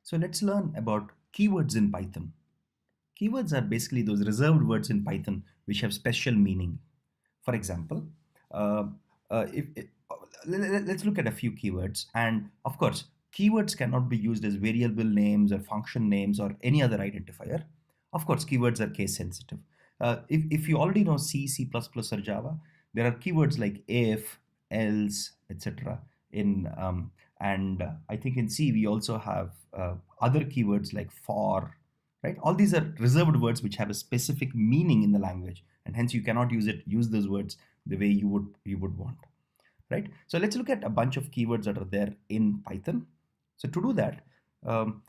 So let's learn about keywords in Python. Keywords are basically those reserved words in Python which have special meaning. For example, uh, let's look at a few keywords. And of course, keywords cannot be used as variable names or function names or any other identifier. Of course, keywords are case sensitive. If you already know C, C++, or Java, there are keywords like if, else, etc. In and I think in C we also have other keywords like for, right? All these are reserved words which have a specific meaning in the language, and hence you cannot use those words the way you would want, right? So let's look at a bunch of keywords that are there in Python. So to do that, um,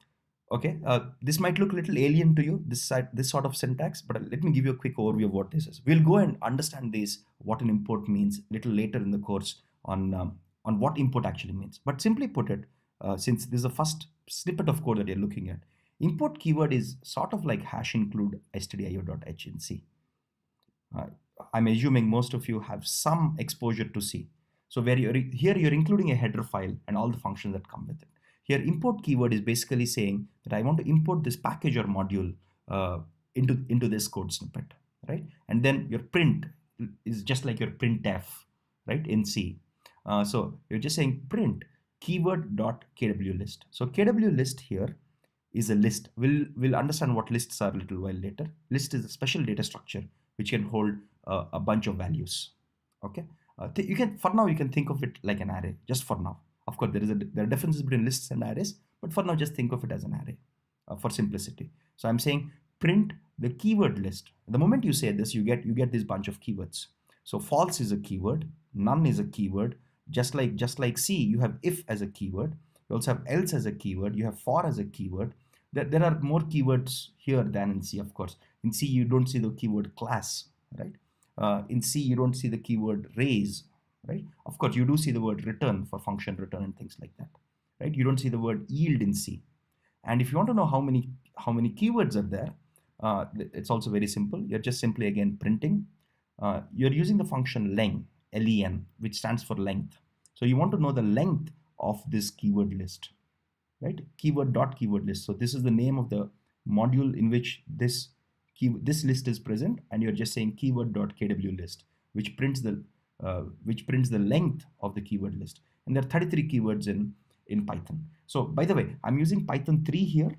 okay, this might look a little alien to you, this sort of syntax, but let me give you a quick overview of what this is. We'll go and understand this, what an import means, a little later in the course on what import actually means. But simply put it, since this is the first snippet of code that you're looking at, import keyword is sort of like hash include stdio.h in C. Uh, I'm assuming most of you have some exposure to C. So where you're including a header file and all the functions that come with it. Here, import keyword is basically saying that I want to import this package or module into this code snippet, right? And then your print is just like your printf, right, in C. So you're just saying print keyword.kwlist. So kwlist here is a list. We'll understand what lists are a little while later. List is a special data structure which can hold a bunch of values. Okay, you can, for now you can think of it like an array, just for now. Of course, there are differences between lists and arrays, but for now just think of it as an array for simplicity. So I'm saying print the keyword list. The moment you say this, you get this bunch of keywords. So false is a keyword, none is a keyword. Just like C, you have if as a keyword. You also have else as a keyword. You have for as a keyword. There are more keywords here than in C, of course. In C, you don't see the keyword class, right? In C, you don't see the keyword raise, right? Of course, you do see the word return for function return and things like that, right? You don't see the word yield in C. And if you want to know how many keywords are there, it's also very simple. You're just simply again printing. You're using the function len, len, which stands for length. So you want to know the length of this keyword list, right? Keyword list. So this is the name of the module in which this list is present, and you're just saying keyword.kwlist, which prints the length of the keyword list. And there are 33 keywords in Python. So by the way, I'm using Python 3 here.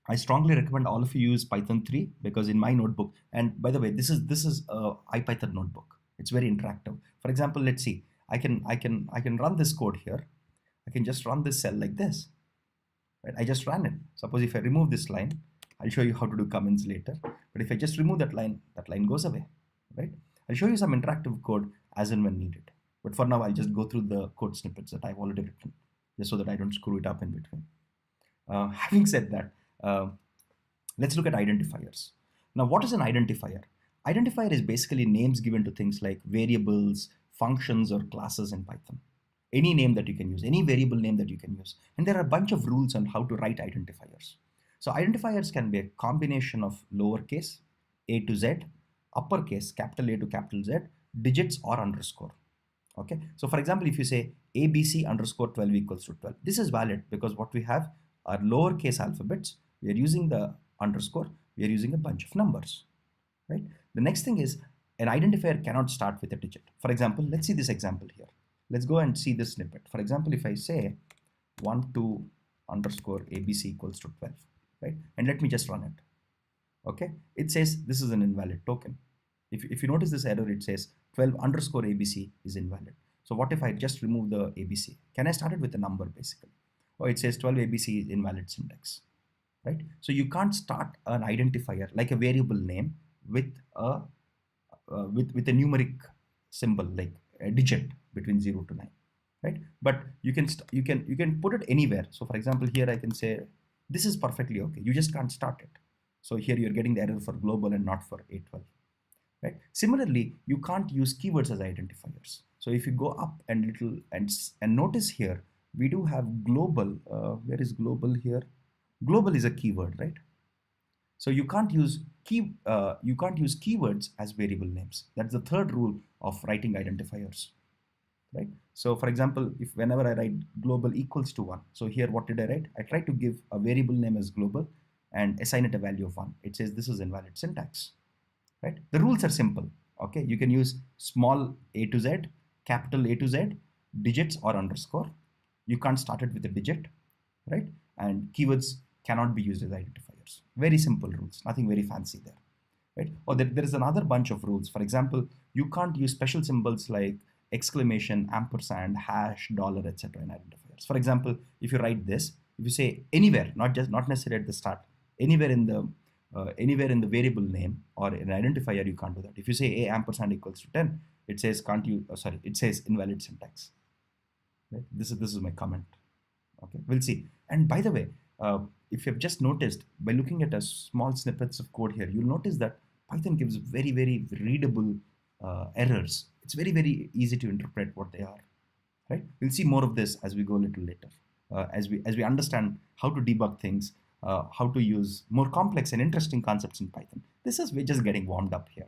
I strongly recommend all of you use Python 3 because in my notebook, and by the way, this is a IPython notebook. It's very interactive. For example, let's see. I can run this code here. I can just run this cell like this. Right? I just ran it. Suppose if I remove this line, I'll show you how to do comments later. But if I just remove that line goes away, right? I'll show you some interactive code as and when needed. But for now, I'll just go through the code snippets that I've already written, just so that I don't screw it up in between. Having said that, let's look at identifiers. Now, what is an identifier? Identifier is basically names given to things like variables, functions, or classes in Python. Any name that you can use, any variable name that you can use. And there are a bunch of rules on how to write identifiers. So identifiers can be a combination of lowercase, A to Z, uppercase, capital A to capital Z, digits or underscore. Okay. So for example, if you say ABC underscore 12 equals to 12, this is valid because what we have are lowercase alphabets. We are using the underscore. We are using a bunch of numbers, right? The next thing is an identifier cannot start with a digit. For example, let's see this example here. Let's go and see this snippet. For example, if I say 12 underscore ABC equals to 12, right? And let me just run it. Okay. It says this is an invalid token. If you notice this error, it says 12 underscore ABC is invalid. So what if I just remove the ABC? Can I start it with a number basically? Or it says 12 ABC is invalid syntax, right? So you can't start an identifier like a variable name with a numeric symbol like a digit between 0 to 9, right? But you can put it anywhere. So for example, here I can say this is perfectly okay. You just can't start it. So here you're getting the error for global and not for A12, right? Similarly, you can't use keywords as identifiers. So if you go up and little and notice here, we do have global. Where is global here? Global is a keyword, right? So you can't use keywords as variable names. That's the third rule of writing identifiers, right? So for example, if whenever I write global equals to 1, so here what did I write? I try to give a variable name as global and assign it a value of 1. It says this is invalid syntax, right? The rules are simple. Okay, you can use small a to z, capital A to z, digits or underscore. You can't start it with a digit, right? And keywords cannot be used as identifiers. Very simple rules, nothing very fancy there, right? Or there is another bunch of rules. For example, you can't use special symbols like exclamation, ampersand, hash, dollar, etc. in identifiers. For example, if you write this, if you say anywhere, not necessarily at the start, anywhere in the variable name or an identifier, you can't do that. If you say a ampersand equals to 10, it says can't you? Sorry, it says invalid syntax. Right? This is my comment. Okay, we'll see. And by the way, if you've just noticed by looking at a small snippets of code here, you'll notice that Python gives very readable errors. It's very easy to interpret what they are. Right? We'll see more of this as we go a little later, as we understand how to debug things, how to use more complex and interesting concepts in Python. We're just getting warmed up here.